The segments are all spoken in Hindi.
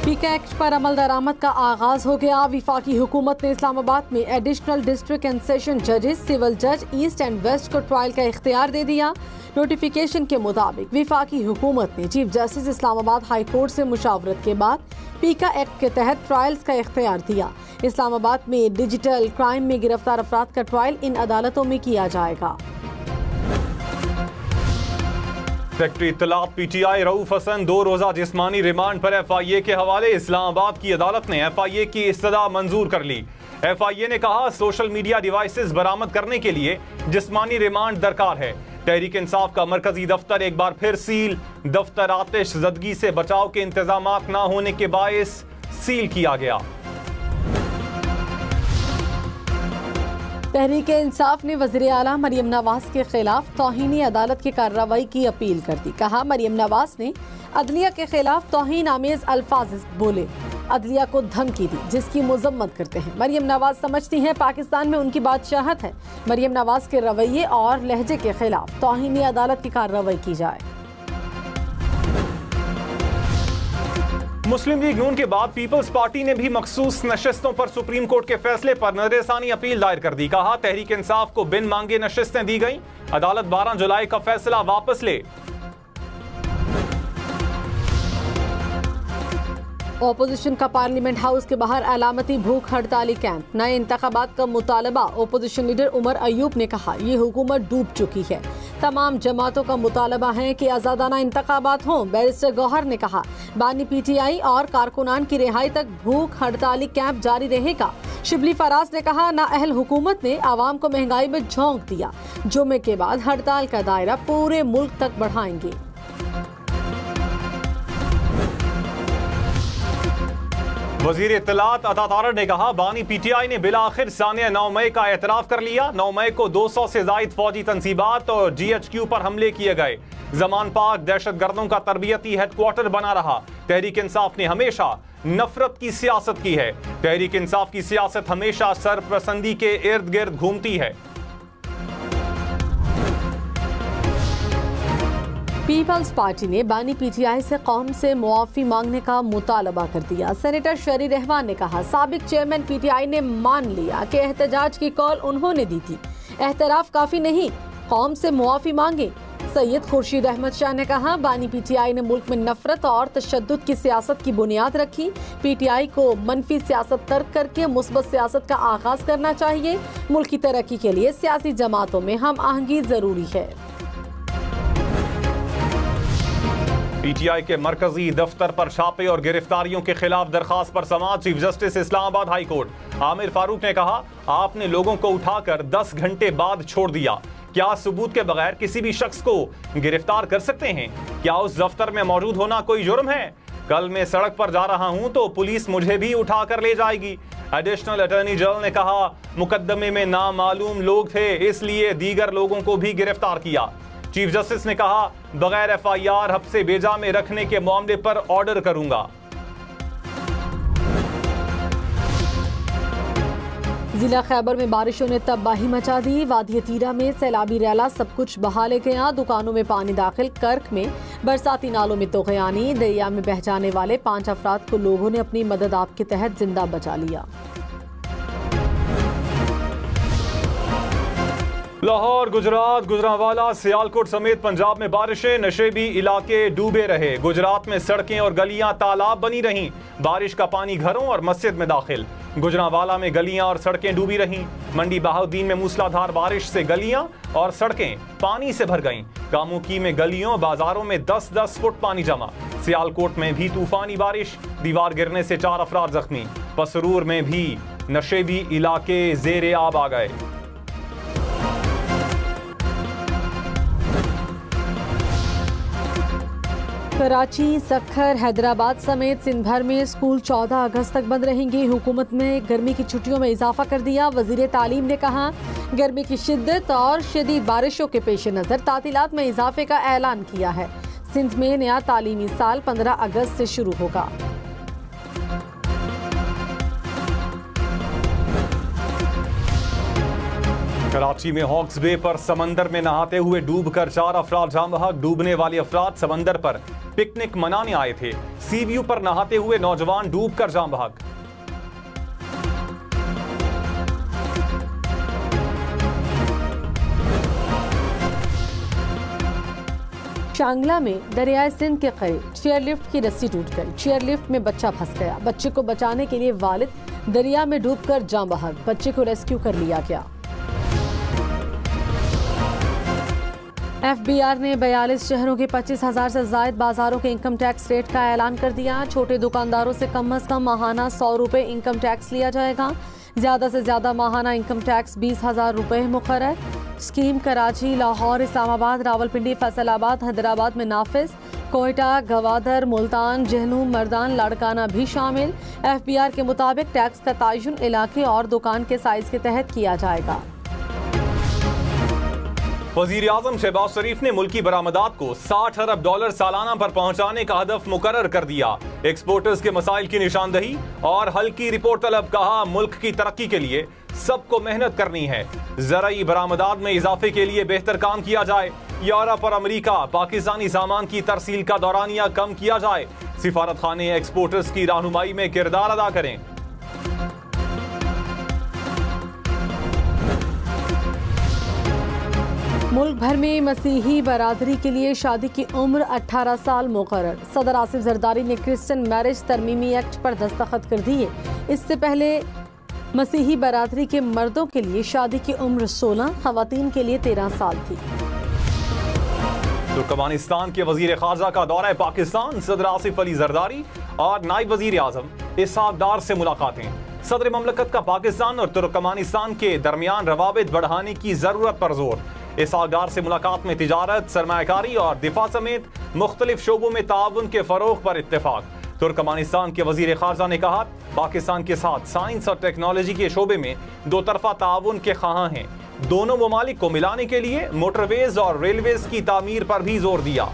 पीका एक्ट पर अमल दरामद का आगाज हो गया। विफाकी हुकूमत ने इस्लामाबाद में एडिशनल डिस्ट्रिक्ट एंड सेशन जजेस, सिविल जज ईस्ट एंड वेस्ट को ट्रायल का इख्तियार दे दिया। नोटिफिकेशन के मुताबिक विफाकी हुकूमत ने chief justice Islamabad high court से मुशावरत के बाद पीका एक्ट के तहत ट्रायल्स का इख्तियार दिया। इस्लामाबाद में डिजिटल क्राइम में गिरफ्तार अफराद का ट्रायल इन अदालतों में किया जाएगा। सेक्रेटरी इत्तलात पीटीआई रऊफ हसन 2 रोजा जिस्मानी रिमांड पर एफआईए के हवाले। इस्लामाबाद की अदालत ने एफआईए की इस्तदा मंजूर कर ली। एफआईए ने कहा सोशल मीडिया डिवाइसेस बरामद करने के लिए जिस्मानी रिमांड दरकार है। तहरीक इंसाफ का मरकजी दफ्तर एक बार फिर सील। दफ्तर आतिश ज़दगी से बचाव के इंतजामात न होने के बायस सील किया गया। तहरीक इंसाफ ने वज़ीर आला मरियम नवाज के खिलाफ तौहीनी अदालत की कार्रवाई की अपील कर दी। कहा मरियम नवाज ने अदलिया के खिलाफ तौहीन आमेज अल्फाज बोले, अदलिया को धमकी दी जिसकी मुजम्मत करते हैं। मरियम नवाज समझती हैं पाकिस्तान में उनकी बादशाहत है। मरियम नवाज के रवैये और लहजे के खिलाफ तौहीनी अदालत की कार्रवाई की जाए। मुस्लिम लीग नून के बाद पीपल्स पार्टी ने भी मखसूस नशिस्तों पर सुप्रीम कोर्ट के फैसले पर नजरसानी अपील दायर कर दी। कहा तहरीक इंसाफ को बिन मांगे नशिस्तें दी गई। अदालत 12 जुलाई का फैसला वापस ले। ओपोजिशन का पार्लियामेंट हाउस के बाहर अलामती भूख हड़ताली कैंप। नए इंतखाबात का मुतालबा। ओपोजिशन लीडर उमर अयूब ने कहा ये हुकूमत डूब चुकी है। तमाम जमातों का मुतालबा है कि आज़ादाना इंतखाबात हों। बैरिस्टर गौहर ने कहा बानी पीटीआई और कारकुनान की रिहाई तक भूख हड़ताली कैंप जारी रहेगा। शिबली फराज ने कहा नाअहल हुकूमत ने आवाम को महंगाई में झोंक दिया। जुमे के बाद हड़ताल का दायरा पूरे मुल्क तक बढ़ाएंगे। वजीर इत्तलात अता तारड़ ने कहा बानी पीटीआई ने बिलाखिर सानिया 9 मई का एतराफ कर लिया। 9 मई को 200 से जायद फौजी तंसीबात और GHQ पर हमले किए गए। जमान पाक दहशत गर्दों का तरबियती हेडक्वार्टर बना रहा। तहरीक इंसाफ ने हमेशा नफरत की सियासत की है। तहरीक इंसाफ की सियासत हमेशा सरपसंदी के इर्द गिर्द घूमती है। पीपल्स पार्टी ने बानी पीटीआई से कौम से मुआफ़ी मांगने का मुतालबा कर दिया। सेनेटर शरी रहमान ने कहा साबिक चेयरमैन पीटीआई ने मान लिया कि एहतजाज की कॉल उन्होंने दी थी। एहतराफ काफी नहीं, कौम से मुआफ़ी मांगे। सैयद खुर्शीद अहमद शाह ने कहा बानी पीटीआई ने मुल्क में नफरत और तशद्दुद की सियासत की बुनियाद रखी। पीटीआई को मनफी सियासत तर्क करके मुस्बत सियासत का आगाज करना चाहिए। मुल्क की तरक्की के लिए सियासी जमातों में हम आहंगी जरूरी है। पीटीआई के मरकजी दफ्तर पर छापे और गिरफ्तारियों के खिलाफ दरखास्त पर समाअत। Chief justice Islamabad high court Aamir Farooq ने कहा आपने लोगों को उठाकर 10 घंटे बाद छोड़ दिया। क्या सबूत के बगैर किसी भी शख्स को गिरफ्तार कर सकते हैं? क्या उस दफ्तर में मौजूद होना कोई जुर्म है? कल मैं सड़क पर जा रहा हूं तो पुलिस मुझे भी उठाकर ले जाएगी। एडिशनल अटॉर्नी जनरल ने कहा मुकदमे में नामालूम लोग थे इसलिए दीगर लोगों को भी गिरफ्तार किया। चीफ जस्टिस ने कहा बगैर FIR हब्से बेजा में रखने के मामले पर ऑर्डर करूंगा। जिला खैबर में बारिशों ने तबाही मचा दी। वादी तीरा में सैलाबी रैला सब कुछ बहा ले गया। दुकानों में पानी दाखिल। कर्क में बरसाती नालों में तोगयानी। दरिया में बह जाने वाले 5 अफराद को लोगों ने अपनी मदद आप के तहत जिंदा बचा लिया। लाहौर, गुजरात, गुजरांवाला, सियालकोट समेत पंजाब में बारिशें। नशेबी इलाके डूबे रहे। गुजरात में सड़कें और गलियां तालाब बनी रहीं। बारिश का पानी घरों और मस्जिद में दाखिल। गुजरांवाला में गलियां और सड़कें डूबी रहीं। मंडी बहाउद्दीन में मूसलाधार बारिश से गलियां और सड़कें पानी से भर गईं। कामुकी में गलियों बाजारों में 10-10 फुट पानी जमा। सियालकोट में भी तूफानी बारिश। दीवार गिरने से 4 अफराद जख्मी। पसरूर में भी नशेबी इलाके जेरे आब आ गए। कराची, सक्खर, हैदराबाद समेत सिंध भर में स्कूल 14 अगस्त तक बंद रहेंगे। हुकूमत ने गर्मी की छुट्टियों में इजाफा कर दिया। वजीर तालीम ने कहा गर्मी की शिद्दत और शदीद बारिशों के पेश नज़र तातीलात में इजाफे का ऐलान किया है। सिंध में नया तालीमी साल 15 अगस्त से शुरू होगा। कराची में हॉक्स बे पर समंदर में नहाते हुए डूबकर 4 अफराद जाम बहक। डूबने वाले अफराद समंदर पर पिकनिक मनाने आए थे। सी व्यू पर नहाते हुए नौजवान डूबकर जाम बहक। शांगला में दरियाए सिंध के करीब चेयरलिफ्ट की रस्सी टूट गई। चेयरलिफ्ट में बच्चा फंस गया। बच्चे को बचाने के लिए वालिद दरिया में डूबकर जाम बहक। बच्चे को रेस्क्यू कर लिया गया। FBI ने 42 शहरों के 25,000 से ज्यादा बाजारों के इनकम टैक्स रेट का ऐलान कर दिया। छोटे दुकानदारों से कम माहाना 100 रुपए इनकम टैक्स लिया जाएगा। ज्यादा से ज्यादा माहाना इनकम टैक्स 20,000 रुपए मुकर्रर। स्कीम कराची, लाहौर, इस्लामाबाद, रावलपिंडी, फैसलाबाद, हैदराबाद में नाफिज। कोयटा, गवादर, मुल्तान, जहलूम, मर्दान, लाड़काना भी शामिल। FBI के मुताबिक टैक्स का तयन इलाके और दुकान के साइज के तहत किया जाएगा। वजीर आजम शहबाज शरीफ ने मुल्की बरामदात को $60 अरब सालाना पर पहुंचाने का हदफ मुकर्रर कर दिया। एक्सपोर्टर्स के मसाइल की निशानदही और हल्की रिपोर्ट तलब। कहा, मुल्क की तरक्की के लिए सबको मेहनत करनी है। ज़राई बरामदात में इजाफे के लिए बेहतर काम किया जाए। यूरोप और अमेरिका पाकिस्तानी सामान की तरसील का दौरानिया कम किया जाए। सिफारत खाने एक्सपोर्टर्स की रहनुमाई में किरदार अदा करें। मुल्क भर में मसीही बरादरी के लिए शादी की उम्र 18 साल मुकर्रर। सदर आसिफ जरदारी ने क्रिश्चियन मैरिज तरमीमी एक्ट पर दस्तखत कर दिए। इससे पहले मसीही बरादरी के मर्दों के लिए शादी की उम्र 16, खवातीन के लिए 13 साल थी। तुर्कमेनिस्तान के वजीर खारजा का दौरा पाकिस्तान। सदर आसिफ अली जरदारी और नायब वजीर आजम इसहाक डार से मुलाकातें। सदर ममलकत का पाकिस्तान और तुर्कमेनिस्तान के दरमियान रवाबित बढ़ाने की जरूरत पर जोर। इसहाक डार से मुलाकात में तिजारत, सरमायाकारी और दिफा समेत मुख्तलिफ शोबों में ताउन के फरोग पर इत्तेफाक। तुर्कमेनिस्तान के वजीर खारजा ने कहा, पाकिस्तान के साथ साइंस और टेक्नोलॉजी के शोबे में दो तरफा ताउन के ख्वाहां हैं। दोनों ममालिक को मिलाने के लिए मोटरवेज और रेलवेज की तामीर पर भी जोर दिया।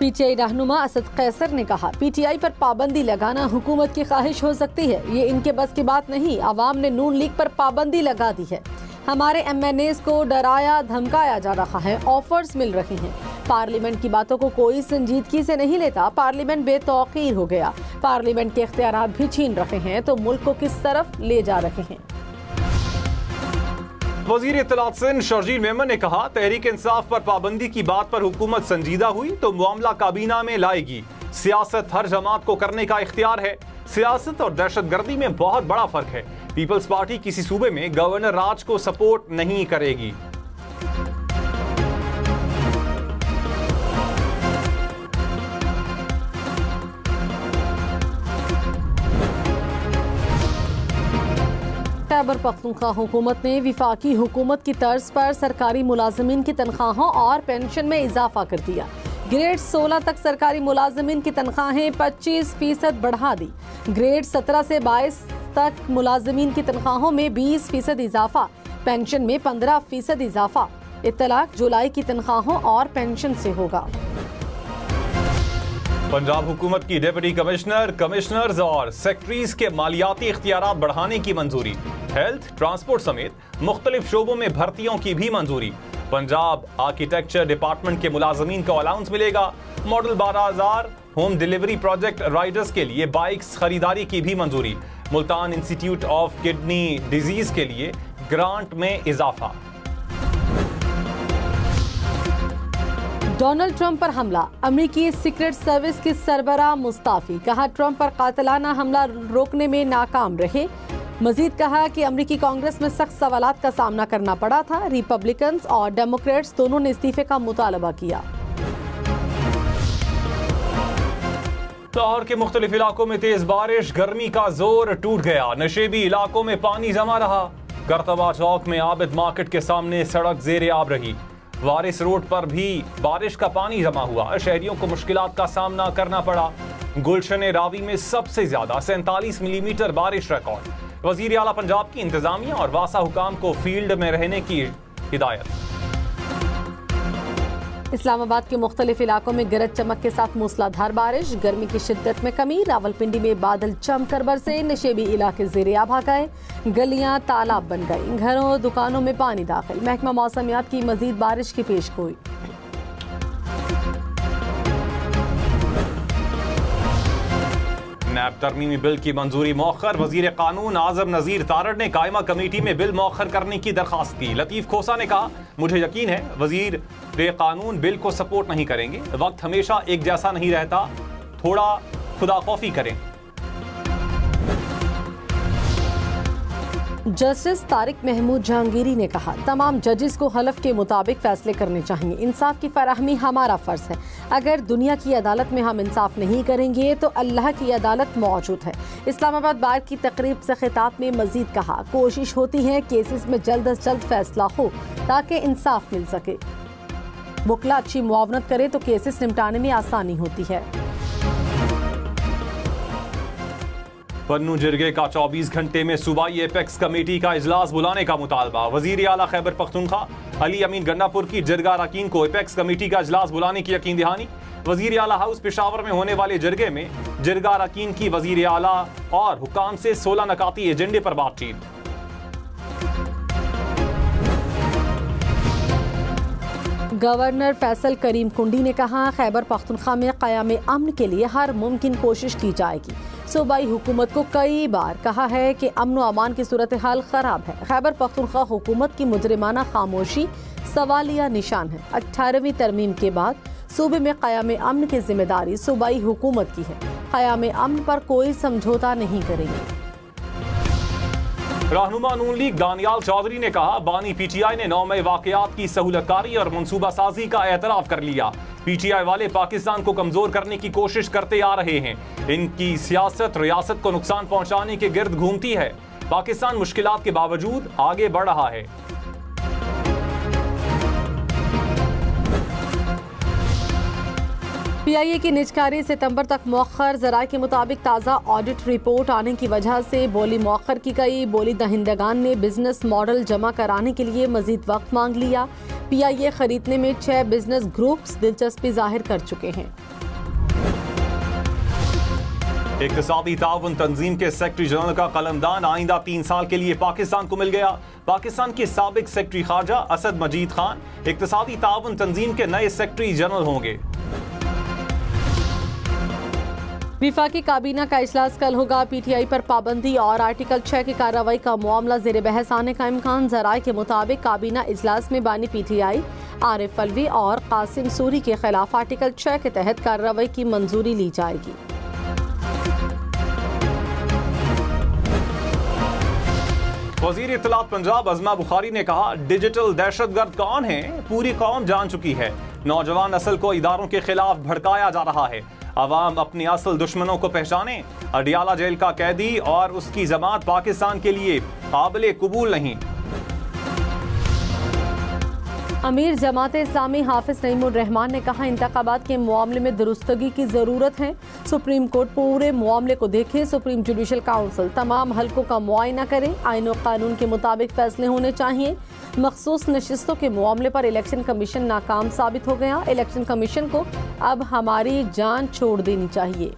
PTI रहनुमा असद कैसर ने कहा, PTI पर पाबंदी लगाना हुकूमत की ख्वाहिश हो सकती है, ये इनके बस की बात नहीं। अवाम ने नून लीग पर पाबंदी लगा दी है। हमारे MNAs को डराया धमकाया जा रहा है, ऑफर्स मिल रही हैं। पार्लियामेंट की बातों को कोई संजीदगी से नहीं लेता। पार्लियामेंट बेतौकीर हो गया। पार्लियामेंट के इख्तियारात भी छीन रहे हैं, तो मुल्क को किस तरफ ले जा रहे हैं। वजीर इत्तलात सिंध शर्जील मेमन ने कहा, तहरीक इंसाफ पर पाबंदी की बात पर हुकूमत संजीदा हुई तो मामला काबीना में लाएगी। सियासत हर जमात को करने का इख्तियार है। सियासत और दहशतगर्दी में बहुत बड़ा फर्क है। पीपल्स पार्टी किसी सूबे में गवर्नर राज को सपोर्ट नहीं करेगी। खैबर पख्तूनख्वा हुकूमत ने विफाकी हुकूमत की तर्ज पर सरकारी मुलाजमीन की तनख्वाहों और पेंशन में इजाफा कर दिया। ग्रेड 16 तक सरकारी मुलाजमीन की तनख्वाहें 25% बढ़ा दी। ग्रेड 17 से 22 तक मुलाजमीन की तनख्वाहों में 20% इजाफा, पेंशन में 15% इजाफा। इत्तलाक जुलाई की तनख्वाहों और पेंशन से होगा। पंजाब हुकूमत की डिप्टी कमिश्नर, कमिश्नर्स और सेक्रेटरीज के मालियाती इख्तियारात बढ़ाने की मंजूरी। हेल्थ, ट्रांसपोर्ट समेत मुख्तलिफ शोबों में भर्तियों की भी मंजूरी। पंजाब आर्किटेक्चर डिपार्टमेंट के मुलाजमीन को अलाउंस मिलेगा। Model 12,000 home delivery project Riders के लिए बाइक्स खरीदारी की भी मंजूरी। Multan institute of kidney disease के लिए ग्रांट में इजाफा। डोनाल्ड ट्रंप पर हमला। अमेरिकी सीक्रेट सर्विस की सरबराह मुस्ताफी। कहा, ट्रंप पर कातिलाना हमला रोकने में नाकाम रहे। मजीद कहा कि अमेरिकी कांग्रेस में सख्त सवालात का सामना करना पड़ा था। रिपब्लिकन्स और डेमोक्रेट्स दोनों ने इस्तीफे का मुतालबा किया। लाहौर के मुख्तलिफ इलाकों में तेज बारिश, गर्मी का जोर टूट गया। नशेबी इलाकों में पानी जमा रहा। करतबा चौक में आबिद मार्केट के सामने सड़क जेर आब रही। वारिस रोड पर भी बारिश का पानी जमा हुआ। शहरियों को मुश्किलात का सामना करना पड़ा। गुलशन रावी में सबसे ज्यादा 47 मिलीमीटर बारिश रिकॉर्ड। वजीर आला पंजाब की इंतजामिया और वासा हुकाम को फील्ड में रहने की हिदायत। इस्लामाबाद के मुख्तलिफ इलाकों में गरज चमक के साथ मूसलाधार बारिश, गर्मी की शिद्दत में कमी। रावलपिंडी में बादल जमकर बरसे, नशेबी इलाके ज़ेरे आब आ गए, गलियां तालाब बन गई, घरों और दुकानों में पानी दाखिल। महकमा मौसमियात की मजीद बारिश की पेशगोई। नैब तरमीमी बिल की मंजूरी मौखर, वजीर कानून आजम नजीर तारड़ ने कायमा कमेटी में बिल मौखर करने की दरखास्त की। लतीफ खोसा ने कहा, मुझे यकीन है वजीर कानून बिल को सपोर्ट नहीं करेंगे। वक्त हमेशा एक जैसा नहीं रहता, थोड़ा खुदा खौफी करें। जस्टिस तारिक महमूद जहांगीरी ने कहा, तमाम जजेस को हलफ के मुताबिक फैसले करने चाहिए। इंसाफ की फराहमी हमारा फर्ज है। अगर दुनिया की अदालत में हम इंसाफ नहीं करेंगे तो अल्लाह की अदालत मौजूद है। इस्लामाबाद बार की तकरीब से खिताब में मजीद कहा, कोशिश होती है केसेस में जल्द अज जल्द फैसला हो ताकि इंसाफ मिल सके। वकला अच्छी मुआवनत करे तो केसेस निपटाने में आसानी होती है। पन्नू जिरगे का 24 घंटे में सूबाई एपेक्स कमेटी का इजलास बुलाने का मुतालबा। वजीर आला खैबर पख्तूनख्वा अली अमीन गन्नापुर की जिरगा अरकान को एपेक्स कमेटी का इजलास बुलाने की यकीन दहानी। वजीर आला हाउस पेशावर में होने वाले जिरगे में जिरगा अरकान की वजीर आला और हुकाम से 16 नकाती एजेंडे पर बातचीत। गवर्नर फैसल करीम कुंडी ने कहा, खैबर पख्तूनख्वा में क़याम अमन के लिए हर मुमकिन कोशिश की जाएगी। सूबाई हुकूमत को कई बार कहा है कि अमन व अमान की सूरत हाल खराब है। खैबर पख्तूनख्वा हुकूमत की मुजरिमाना खामोशी सवालिया निशान है। 18वीं तरमीम के बाद सूबे में क़याम अमन की जिम्मेदारी सूबाई हुकूमत की है। क़याम अमन पर कोई समझौता नहीं करेंगे। रहनुमा नून लीग दानियाल चौधरी ने कहा, बानी पीटीआई ने 9 मई वाकयात की सहूलतकारी और मनसूबा साजी का एतराफ कर लिया। पीटीआई वाले पाकिस्तान को कमजोर करने की कोशिश करते आ रहे हैं। इनकी सियासत रियासत को नुकसान पहुंचाने के गिर्द घूमती है। पाकिस्तान मुश्किलात के बावजूद आगे बढ़ रहा है। पीआईए की निजकारी सितंबर तक मौखर। ज़राए के मुताबिक ताज़ा ऑडिट रिपोर्ट आने की वजह से बोली मौखर की गई। बोली दहिंदगान ने बिजनेस मॉडल जमा कराने के लिए मजीद वक्त मांग लिया। पीआईए खरीदने में 6 बिजनेस ग्रुप्स दिलचस्पी जाहिर कर चुके हैं। इक़्तिसादी ताउन तंजीम के सेक्रेटरी जनरल का कलमदान आइंदा 3 साल के लिए पाकिस्तान को मिल गया। पाकिस्तान के साबिक सेक्रेटरी खारजा असद मजीद खान इक़्तिसादी ताउन तंजीम के नए सेक्रेटरी जनरल होंगे। विफाकी काबीना का इजलास कल होगा। पीटीआई पर पाबंदी और आर्टिकल 6 की कार्रवाई का मामला ज़ेर बहस आने का इम्कान। ज़राए के मुताबिक काबीना इजलास में बानी पीटीआई आरिफ अलवी और कासिम सूरी के खिलाफ आर्टिकल 6 के तहत कार्रवाई की मंजूरी ली जाएगी। वज़ीर इत्तलात पंजाब अज़मा बुखारी ने कहा, डिजिटल दहशतगर्द कौन है पूरी कौम जान चुकी है। नौजवान नस्ल को इदारों के खिलाफ भड़काया जा रहा है। अवाम अपने असल दुश्मनों को पहचाने। अडियाला जेल का कैदी और उसकी जमात पाकिस्तान के लिए काबिल कबूल नहीं। अमीर जमात इस्लामी हाफिज नईमुर रहमान ने कहा, इंतखाबात के मामले में दुरुस्तगी की जरूरत है। सुप्रीम कोर्ट पूरे मामले को देखे। सुप्रीम जुडिशल काउंसिल तमाम हलकों का मुआयना करे। आईन और कानून के मुताबिक फैसले होने चाहिए। मखसूस नशिस्तों के मामले पर इलेक्शन कमीशन नाकाम साबित हो गया। इलेक्शन कमीशन को अब हमारी जान छोड़ देनी चाहिए।